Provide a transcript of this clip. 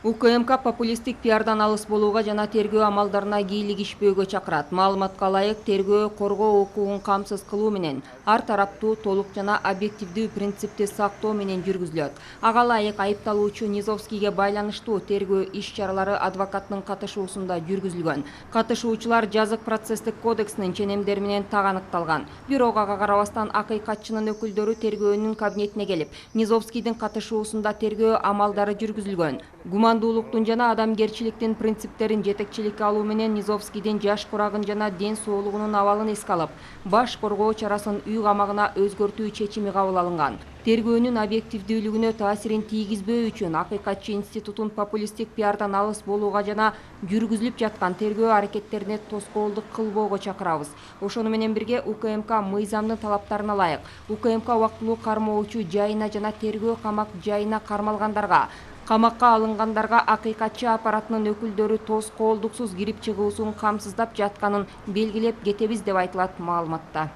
УКМК популисттик пиардан алыс болууга жана тергөө амалдарына кийлигишпөөгө чакырат. Маалыматка ылайык, тергөө коргоо укугун камсыз кылуу менен ар тараптуу, толук жана объективдүү принципти сактоо менен жүргүзүлөт. Ага ылайык айыпталуучу Низовскийге байланыштуу тергөө иш-чаралары адвокаттын катышуусунда жүргүзүлгөн. Катышуучулар жазык процесстик кодексинин ченемдери менен так аныкталган. Бирок ага карабастан акыйкатчынын өкүлдөрү тергөөнүн кабинетине келип, Низовскийдин катышуусунда тергөө амалдары жүргүзүлгөн. Гумандуулуктун жана адамгерчиликтин принциптерин жетекчиликке алуу менен Низовскийдин жаш курагын жана ден соолугунун абалын эске алып, баш коргоо чарасын үй камагына өзгөртүү чечими кабыл алынган. Тергөөнүн объективдүүлүгүнө таасирин тийгизбөө үчүн акыйкатчы институтун популисттик пиардан алыс болууга жана жүргүзүлүп жаткан тергөө аракеттерине тоскоолдук кылбоого чакырабыз. Ошону менен бирге УКМК мыйзамдын талаптарына ылайык УКМК убактылуу кармоочу жайына жана тергөө камак жайына кармалгандарга, камакка алынгандарга акыйкатчы аппаратынын өкүлдөрү тоскоолдуксуз кирип чыгуусун камсыздап жатканын белгилеп кетебиз деп айтылат маалыматта.